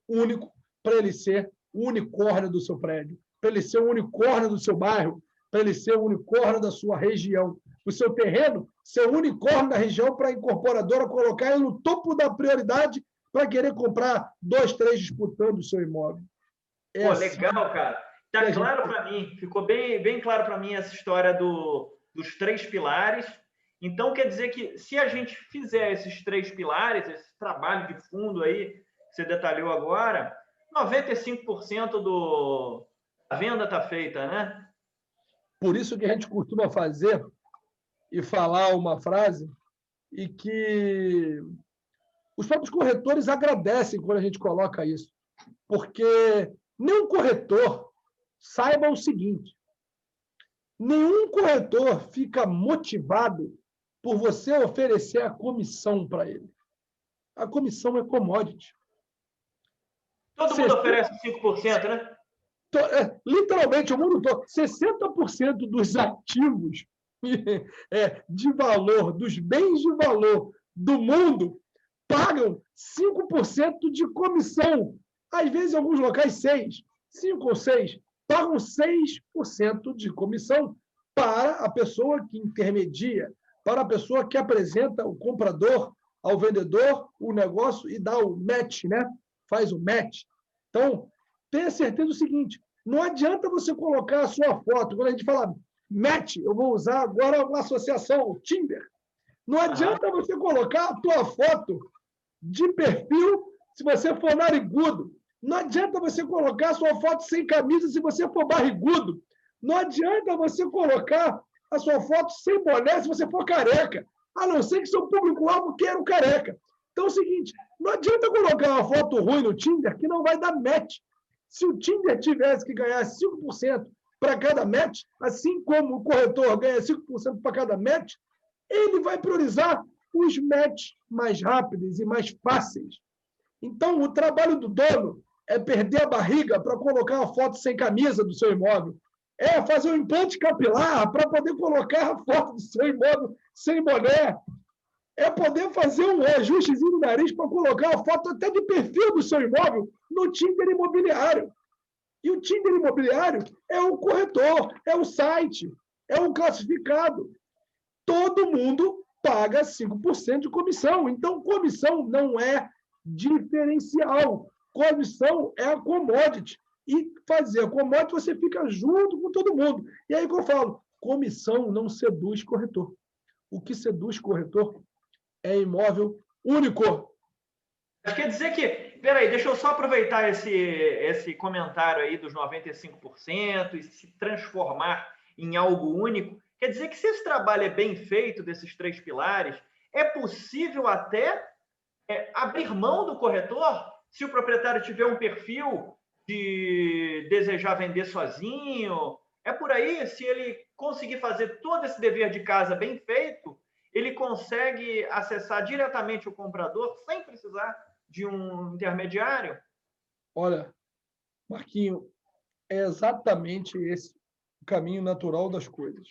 único, para ele ser o unicórnio do seu prédio, para ele ser o unicórnio do seu bairro, para ele ser o unicórnio da sua região. O seu terreno ser o unicórnio da região para a incorporadora colocar ele no topo da prioridade para querer comprar 2, 3 disputando o seu imóvel. Pô, legal, cara. Está claro para mim, ficou bem claro para mim essa história dos 3 pilares. Então, quer dizer que se a gente fizer esses 3 pilares, esse trabalho de fundo aí que você detalhou agora, 95% da venda está feita, né? Por isso que a gente costuma fazer e falar uma frase e que os próprios corretores agradecem quando a gente coloca isso, porque nenhum corretor saiba o seguinte: nenhum corretor fica motivado por você oferecer a comissão para ele. A comissão é commodity. Todo mundo oferece 5%, né? Literalmente, o mundo todo. 60% dos ativos de valor, dos bens de valor do mundo, pagam 5% de comissão. Às vezes, em alguns locais, 6%, 5% ou 6%, pagam 6% de comissão para a pessoa que intermedia, para a pessoa que apresenta o comprador ao vendedor o negócio e dá o match, né? Faz o match. Então, tenha certeza do seguinte: não adianta você colocar a sua foto. Quando a gente fala match, eu vou usar agora uma associação, o Tinder. Não adianta você colocar a tua foto de perfil se você for narigudo. Não adianta você colocar a sua foto sem camisa se você for barrigudo. Não adianta você colocar a sua foto sem boné se você for careca. A não ser que seu público-alvo queira o careca. Então é o seguinte: não adianta colocar uma foto ruim no Tinder que não vai dar match. Se o Tinder tivesse que ganhar 5% para cada match, assim como o corretor ganha 5% para cada match, ele vai priorizar os matches mais rápidos e mais fáceis. Então, o trabalho do dono é perder a barriga para colocar a foto sem camisa do seu imóvel. É fazer um implante capilar para poder colocar a foto do seu imóvel sem boné. É poder fazer um ajustezinho no nariz para colocar a foto até de perfil do seu imóvel no Tinder imobiliário. E o Tinder imobiliário é o corretor, é o site, é o classificado. Todo mundo paga 5% de comissão. Então, comissão não é diferencial. Comissão é a commodity. E fazer a commodity, você fica junto com todo mundo. E aí que eu falo, comissão não seduz corretor. O que seduz corretor é imóvel único. Quer dizer que... Peraí, deixa eu só aproveitar esse comentário aí dos 95% e se transformar em algo único. Quer dizer que se esse trabalho é bem feito, desses 3 pilares, é possível até abrir mão do corretor se o proprietário tiver um perfil de desejar vender sozinho. É por aí, se ele conseguir fazer todo esse dever de casa bem feito, ele consegue acessar diretamente o comprador sem precisar de um intermediário? Olha, Marquinho, é exatamente esse o caminho natural das coisas.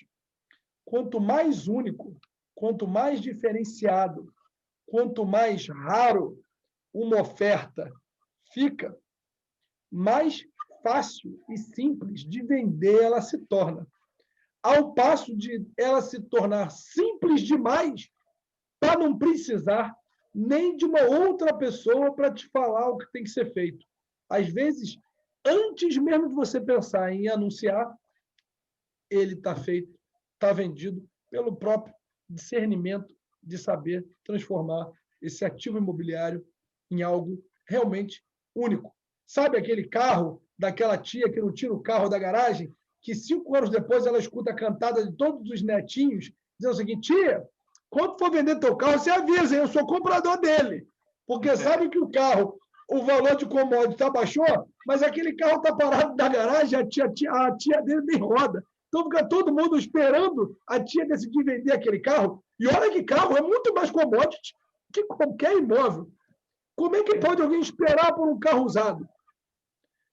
Quanto mais único, quanto mais diferenciado, quanto mais raro uma oferta fica, mais fácil e simples de vender ela se torna. Ao passo de ela se tornar simples demais para não precisar nem de uma outra pessoa para te falar o que tem que ser feito. Às vezes, antes mesmo de você pensar em anunciar, ele está feito, está vendido pelo próprio discernimento de saber transformar esse ativo imobiliário em algo realmente único. Sabe aquele carro daquela tia que não tira o carro da garagem, que 5 anos depois ela escuta a cantada de todos os netinhos, dizendo o seguinte: tia, quando for vender teu carro, você avisa, eu sou comprador dele. Porque sabe que o carro o valor de commodity abaixou, mas aquele carro está parado na garagem, a tia dele nem roda. Então fica todo mundo esperando a tia decidir vender aquele carro. E olha que carro é muito mais commodity que qualquer imóvel. Como é que pode alguém esperar por um carro usado?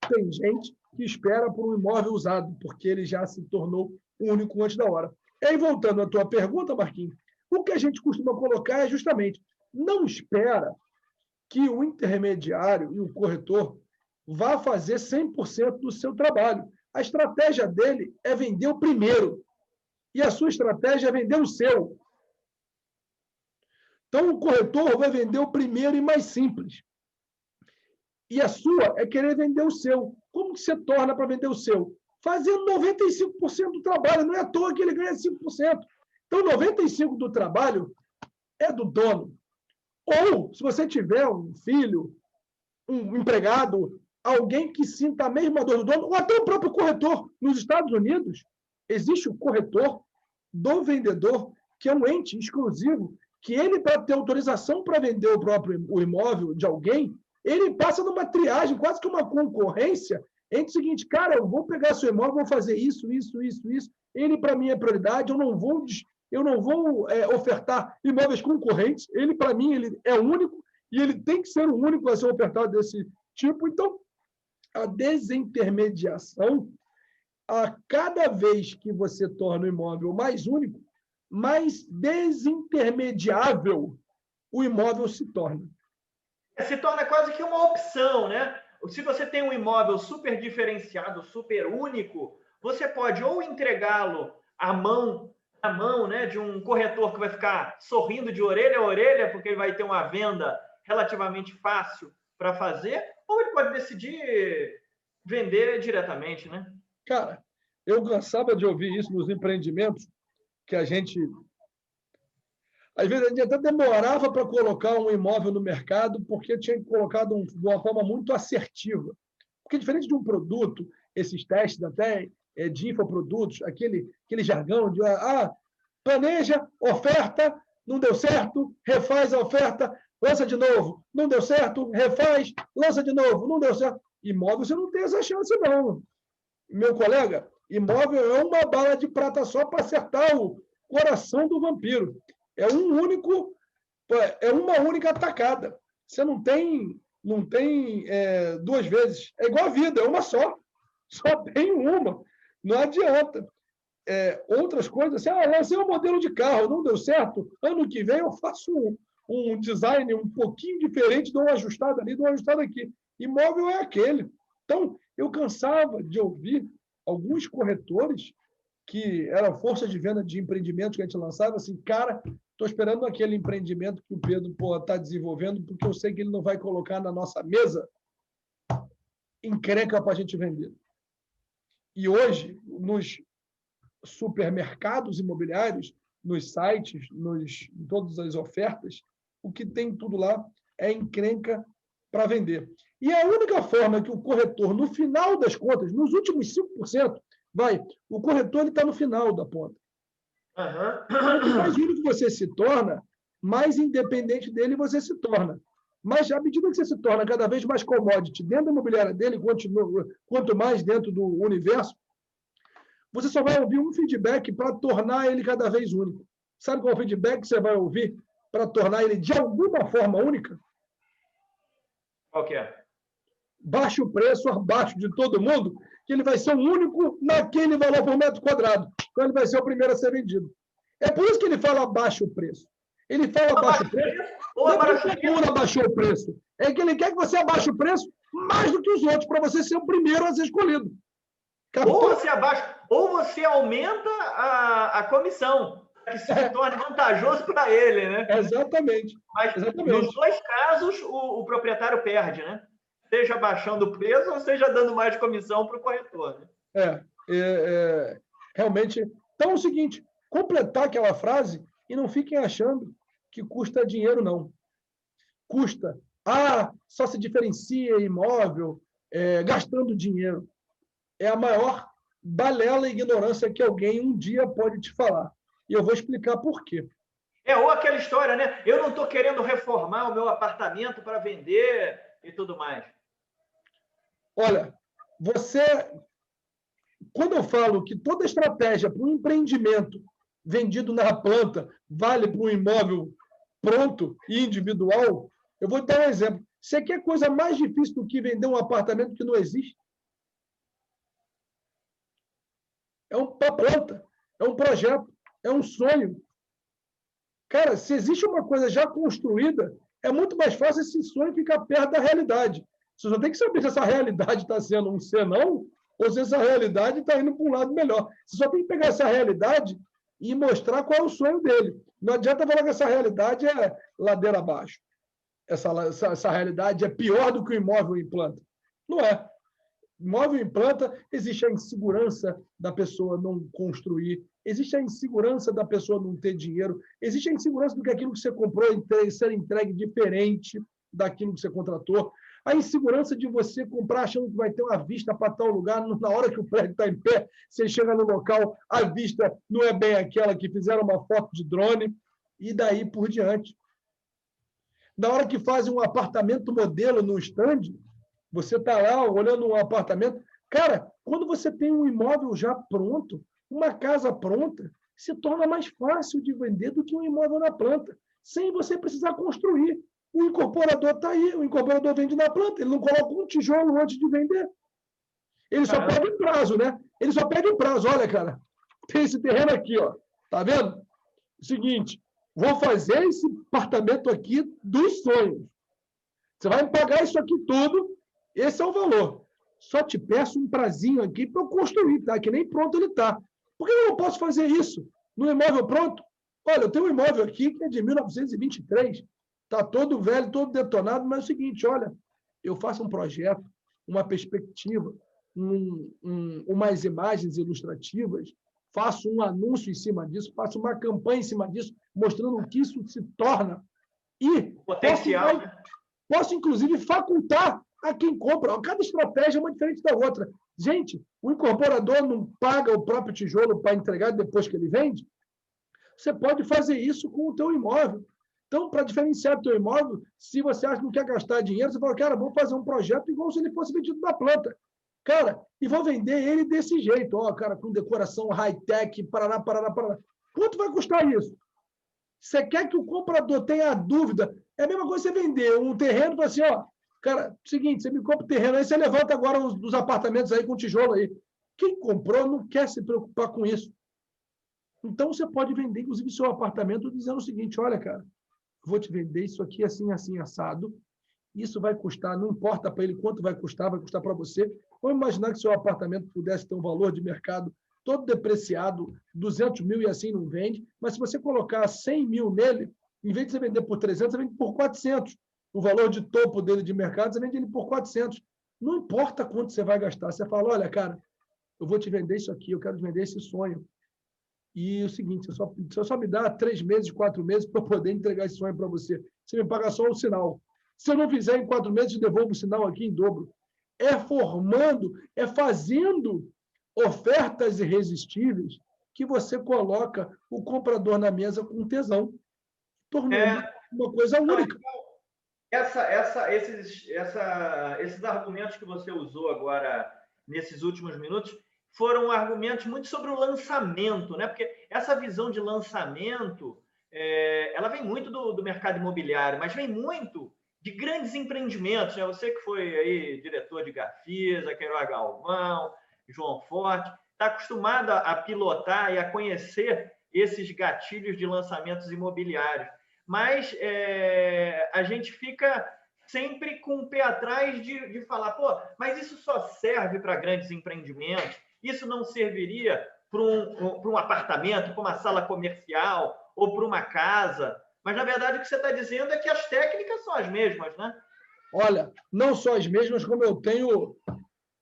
Tem gente que espera por um imóvel usado, porque ele já se tornou único antes da hora. E aí, voltando à tua pergunta, Marquinhos, o que a gente costuma colocar é justamente, não espera que o intermediário e o corretor vá fazer 100% do seu trabalho. A estratégia dele é vender o primeiro. E a sua estratégia é vender o seu. Então, o corretor vai vender o primeiro e mais simples. E a sua é querer vender o seu. Como que você torna para vender o seu? Fazendo 95% do trabalho. Não é à toa que ele ganha 5%. Então, 95% do trabalho é do dono. Ou, se você tiver um filho, um empregado, alguém que sinta a mesma dor do dono, ou até o próprio corretor. Nos Estados Unidos, existe o corretor do vendedor, que é um ente exclusivo, que ele, para ter autorização para vender o imóvel de alguém, ele passa numa triagem, quase que uma concorrência, entre o seguinte, cara, eu vou pegar seu imóvel, vou fazer isso, ele para mim é prioridade, eu não vou ofertar imóveis concorrentes, ele para mim ele é único, e ele tem que ser o único a ser ofertado desse tipo. Então, a desintermediação, a cada vez que você torna o imóvel mais único, mais desintermediável o imóvel se torna. Se torna quase que uma opção, né? Se você tem um imóvel super diferenciado, super único, você pode ou entregá-lo à mão, né, de um corretor que vai ficar sorrindo de orelha a orelha, porque ele vai ter uma venda relativamente fácil para fazer, ou ele pode decidir vender diretamente, né? Cara, eu cansava de ouvir isso nos empreendimentos, que a gente... Às vezes, a gente até demorava para colocar um imóvel no mercado, porque tinha colocado de uma forma muito assertiva. Porque, diferente de um produto, esses testes até de infoprodutos, aquele jargão de planeja, oferta, não deu certo, refaz a oferta, lança de novo, não deu certo, refaz, lança de novo, não deu certo. Imóvel, você não tem essa chance, não. Meu colega, imóvel é uma bala de prata só para acertar o coração do vampiro. É uma única atacada. Você não tem duas vezes. É igual a vida, é uma só. Só tem uma. Não adianta. Outras coisas, assim, lancei um modelo de carro, não deu certo, ano que vem eu faço um design um pouquinho diferente, dou uma ajustada ali, dou uma ajustada aqui. Imóvel é aquele. Então, eu cansava de ouvir alguns corretores que eram força de venda de empreendimentos que a gente lançava, assim, cara, estou esperando aquele empreendimento que o Pedro está desenvolvendo, porque eu sei que ele não vai colocar na nossa mesa encrenca para a gente vender. E hoje, nos supermercados imobiliários, nos sites, em todas as ofertas, o que tem tudo lá é encrenca para vender. E a única forma que o corretor, no final das contas, nos últimos 5%, o corretor está no final da ponta. Quanto mais único você se torna, mais independente dele você se torna. Mas, à medida que você se torna cada vez mais commodity dentro da imobiliária dele, quanto mais dentro do universo, você só vai ouvir um feedback para tornar ele cada vez único. Sabe qual é o feedback que você vai ouvir para tornar ele de alguma forma única? Qual que é? Baixa o preço abaixo de todo mundo, que ele vai ser o único naquele valor por metro quadrado. Então, ele vai ser o primeiro a ser vendido. É por isso que ele fala abaixo o preço. Ele fala abaixo o preço, não é porque todo mundo abaixou o preço. É que ele quer que você abaixe o preço mais do que os outros, para você ser o primeiro a ser escolhido. Ou você aumenta a comissão, que se torne vantajoso para ele, né? Exatamente. Mas, nos dois casos, o proprietário perde, né? Seja baixando o preço ou seja dando mais comissão para o corretor. Né? Realmente. Então é o seguinte, completar aquela frase e não fiquem achando que custa dinheiro, não. Custa. Só se diferencia imóvel gastando dinheiro. É a maior balela e ignorância que alguém um dia pode te falar. E eu vou explicar por quê. Ou aquela história, né? Eu não estou querendo reformar o meu apartamento para vender, e tudo mais. Olha, quando eu falo que toda estratégia para um empreendimento vendido na planta vale para um imóvel pronto e individual, eu vou te dar um exemplo. Você quer coisa mais difícil do que vender um apartamento que não existe? É uma planta, é um projeto, é um sonho. Cara, se existe uma coisa já construída, é muito mais fácil esse sonho ficar perto da realidade. Você só tem que saber se essa realidade está sendo um senão ou se essa realidade está indo para um lado melhor. Você só tem que pegar essa realidade e mostrar qual é o sonho dele. Não adianta falar que essa realidade é ladeira abaixo. Essa realidade é pior do que o imóvel em planta. Não é. Imóvel em planta, existe a insegurança da pessoa não construir, existe a insegurança da pessoa não ter dinheiro, existe a insegurança do que aquilo que você comprou ser entregue diferente daquilo que você contratou, a insegurança de você comprar achando que vai ter uma vista para tal lugar, na hora que o prédio está em pé, você chega no local, a vista não é bem aquela que fizeram uma foto de drone, e daí por diante. Na hora que fazem um apartamento modelo no stand, você está lá olhando um apartamento. Cara, quando você tem um imóvel já pronto, uma casa pronta, se torna mais fácil de vender do que um imóvel na planta, sem você precisar construir. O incorporador está aí, o incorporador vende na planta, ele não coloca um tijolo antes de vender. Ele só pede um prazo, né? Ele só pede um prazo. Olha, cara, tem esse terreno aqui, ó. Tá vendo? Seguinte, vou fazer esse apartamento aqui dos sonhos. Você vai me pagar isso aqui tudo, esse é o valor. Só te peço um prazinho aqui para eu construir, tá? Que nem pronto ele está. Por que eu não posso fazer isso no imóvel pronto? Olha, eu tenho um imóvel aqui que é de 1923, está todo velho, todo detonado, mas é o seguinte, olha, eu faço um projeto, uma perspectiva, umas imagens ilustrativas, faço um anúncio em cima disso, faço uma campanha em cima disso, mostrando o que isso se torna. E potencial, posso inclusive, facultar a quem compra. Cada estratégia é uma diferente da outra. Gente, o incorporador não paga o próprio tijolo para entregar depois que ele vende? Você pode fazer isso com o teu imóvel. Então, para diferenciar o teu imóvel, se você acha que não quer gastar dinheiro, você fala, cara, vou fazer um projeto igual se ele fosse vendido na planta. Cara, e vou vender ele desse jeito, ó, cara, com decoração high-tech, parará. Quanto vai custar isso? Você quer que o comprador tenha a dúvida? É a mesma coisa você vender um terreno e falar assim, ó, cara, seguinte, você me compra o terreno aí, você levanta agora os apartamentos aí com tijolo aí. Quem comprou não quer se preocupar com isso. Então, você pode vender, inclusive, seu apartamento dizendo o seguinte, olha, cara, vou te vender isso aqui assim, assim, assado. Isso vai custar, não importa para ele quanto vai custar para você. Vamos imaginar que seu apartamento pudesse ter um valor de mercado todo depreciado, 200 mil e assim não vende, mas se você colocar 100 mil nele, em vez de você vender por 300, você vende por 400. O valor de topo dele de mercado, você vende ele por 400. Não importa quanto você vai gastar. Você fala, olha, cara, eu vou te vender isso aqui, eu quero te vender esse sonho. E o seguinte, você só me dá 3 meses, 4 meses para eu poder entregar esse sonho para você. Você me paga só o sinal. Se eu não fizer em 4 meses, eu devolvo o sinal aqui em dobro. É formando, é fazendo ofertas irresistíveis que você coloca o comprador na mesa com tesão, tornando uma coisa única. Esses argumentos que você usou agora, nesses últimos minutos, foram argumentos muito sobre o lançamento, né? Porque essa visão de lançamento, ela vem muito do mercado imobiliário, mas vem muito de grandes empreendimentos, né? Você que foi aí diretor de Gafisa, Queiroz Galvão, João Forte, está acostumado a pilotar e a conhecer esses gatilhos de lançamentos imobiliários. Mas a gente fica sempre com o pé atrás de falar, pô, mas isso só serve para grandes empreendimentos, isso não serviria para um apartamento, para uma sala comercial ou para uma casa. Mas, na verdade, o que você está dizendo é que as técnicas são as mesmas, né? Olha, não só as mesmas, como eu tenho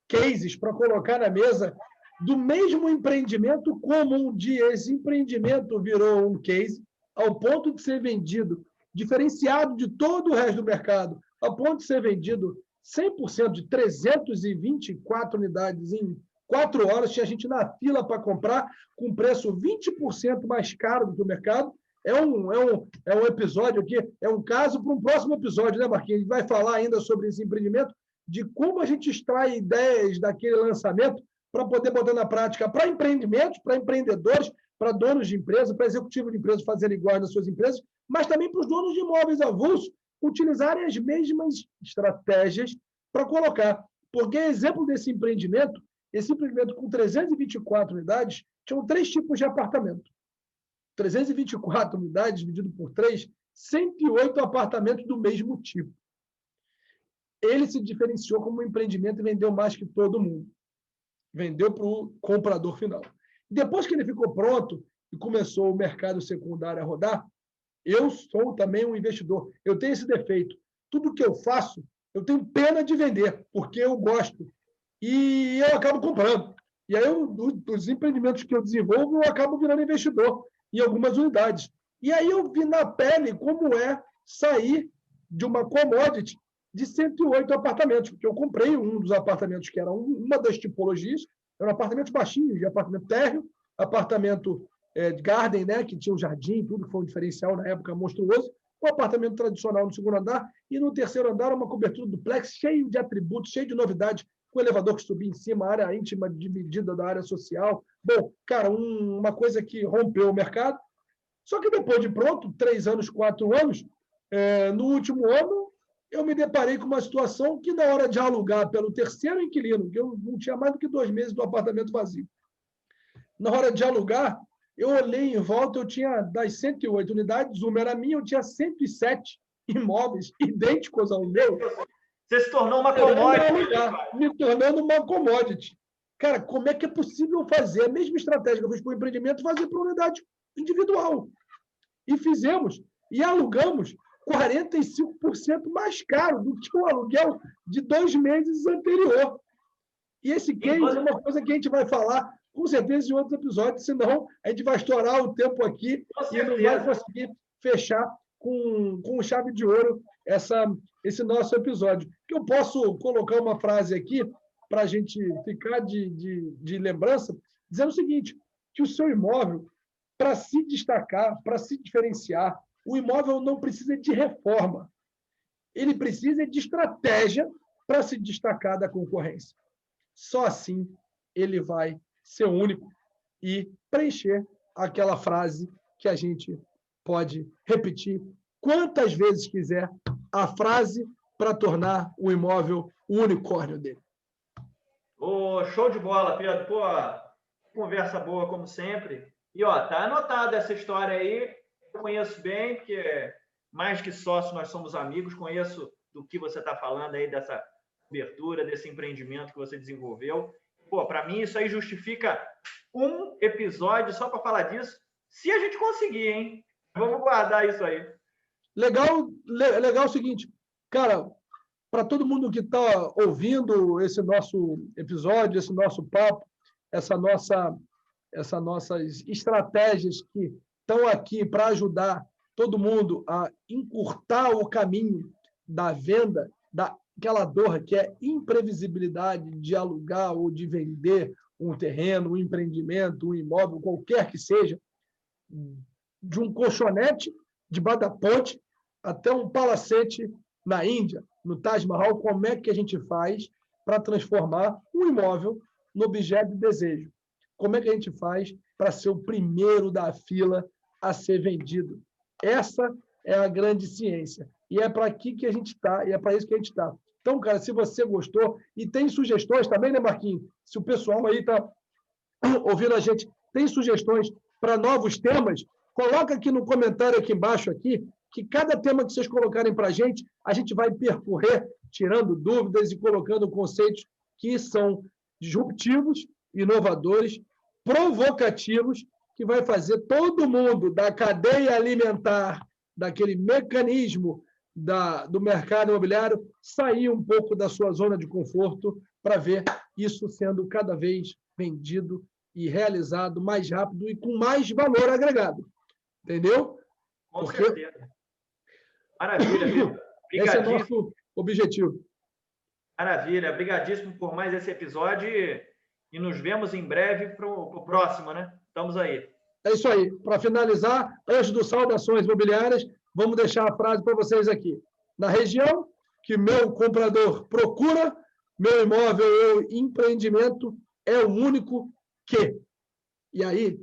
cases para colocar na mesa do mesmo empreendimento, como um dia esse empreendimento virou um case, ao ponto de ser vendido, diferenciado de todo o resto do mercado, ao ponto de ser vendido 100% de 324 unidades em 4 horas, tinha gente na fila para comprar, com preço 20% mais caro do que o mercado, é um episódio aqui, é um caso para um próximo episódio, né, Marquinhos? A gente vai falar ainda sobre esse empreendimento, de como a gente extrai ideias daquele lançamento para poder botar na prática para empreendimentos, para empreendedores, para donos de empresas, para executivos de empresas fazerem igual nas suas empresas, mas também para os donos de imóveis avulsos utilizarem as mesmas estratégias para colocar. Porque exemplo desse empreendimento, esse empreendimento com 324 unidades, tinham 3 tipos de apartamento. 324 unidades dividido por 3, 108 apartamentos do mesmo tipo. Ele se diferenciou como um empreendimento e vendeu mais que todo mundo. Vendeu para o comprador final. Depois que ele ficou pronto e começou o mercado secundário a rodar, eu sou também um investidor. Eu tenho esse defeito. Tudo que eu faço, eu tenho pena de vender, porque eu gosto. E eu acabo comprando. E aí, os empreendimentos que eu desenvolvo, eu acabo virando investidor em algumas unidades. E aí eu vi na pele como é sair de uma commodity de 108 apartamentos, porque eu comprei um dos apartamentos que era uma das tipologias, eram apartamentos baixinhos, de apartamento térreo, apartamento garden, né, que tinha um jardim, tudo que foi um diferencial na época monstruoso, um apartamento tradicional no segundo andar, e no terceiro andar uma cobertura duplex cheio de atributos, cheio de novidades, com elevador que subia em cima, área íntima dividida da área social. Bom, cara, uma coisa que rompeu o mercado. Só que depois de pronto, 3 anos, 4 anos, no último ano, eu me deparei com uma situação que, na hora de alugar pelo terceiro inquilino, que eu não tinha mais do que 2 meses do apartamento vazio, na hora de alugar, eu olhei em volta, eu tinha das 108 unidades, uma era minha, eu tinha 107 imóveis idênticos ao meu. Você se tornou uma commodity. Me tornando uma commodity. Cara, como é que é possível fazer a mesma estratégia que eu fiz para o empreendimento, fazer para a unidade individual? E fizemos. E alugamos 45% mais caro do que o aluguel de 2 meses anterior. E esse case é uma coisa que a gente vai falar, com certeza, em outros episódios, senão a gente vai estourar o tempo aqui e não vai conseguir fechar com chave de ouro esse nosso episódio. Eu posso colocar uma frase aqui para a gente ficar de lembrança, dizendo o seguinte, que o seu imóvel, para se destacar, para se diferenciar, o imóvel não precisa de reforma. Ele precisa de estratégia para se destacar da concorrência. Só assim ele vai ser único e preencher aquela frase que a gente pode repetir quantas vezes quiser, a frase para tornar o imóvel o unicórnio dele. Show de bola, Pedro. Pô, conversa boa, como sempre. E, tá anotada essa história aí. Eu conheço bem, porque mais que sócio, nós somos amigos. Conheço do que você está falando aí, dessa cobertura, desse empreendimento que você desenvolveu. Pô, para mim, isso aí justifica um episódio só para falar disso, se a gente conseguir, hein? Vamos guardar isso aí. Legal o seguinte, cara, para todo mundo que está ouvindo esse nosso episódio, esse nosso papo, essas nossas estratégias que estão aqui para ajudar todo mundo a encurtar o caminho da venda, daquela dor que é imprevisibilidade de alugar ou de vender um terreno, um empreendimento, um imóvel, qualquer que seja, de um colchonete debaixo da ponte até um palacete na Índia, no Taj Mahal, como é que a gente faz para transformar um imóvel no objeto de desejo? Como é que a gente faz para ser o primeiro da fila a ser vendido? Essa é a grande ciência. E é para aqui que a gente está, e é para isso que a gente está. Então, cara, se você gostou, e tem sugestões também, né, Marquinhos? Se o pessoal aí está ouvindo a gente, tem sugestões para novos temas, coloca aqui no comentário aqui embaixo, aqui, que cada tema que vocês colocarem para a gente vai percorrer, tirando dúvidas e colocando conceitos que são disruptivos, inovadores, provocativos, que vai fazer todo mundo da cadeia alimentar, daquele mecanismo do mercado imobiliário, sair um pouco da sua zona de conforto para ver isso sendo cada vez vendido e realizado mais rápido e com mais valor agregado. Entendeu? Com certeza. Maravilha, Vitor. Esse é o nosso objetivo. Maravilha. Obrigadíssimo por mais esse episódio e nos vemos em breve para o próximo, né? Estamos aí. É isso aí. Para finalizar, antes do Saudações Imobiliárias, vamos deixar a frase para vocês aqui. Na região que meu comprador procura, meu imóvel ou empreendimento é o único que. E aí,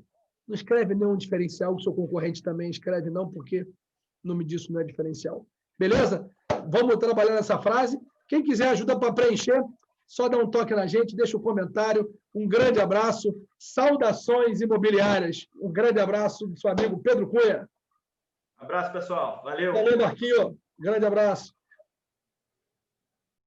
não escreve nenhum diferencial, que o seu concorrente também escreve não, porque o nome disso não é diferencial. Beleza? Vamos trabalhar nessa frase. Quem quiser ajuda para preencher, só dá um toque na gente, deixa um comentário. Um grande abraço. Saudações imobiliárias. Um grande abraço do seu amigo Pedro Cunha. Abraço, pessoal. Valeu. Valeu, Marquinhos. Grande abraço.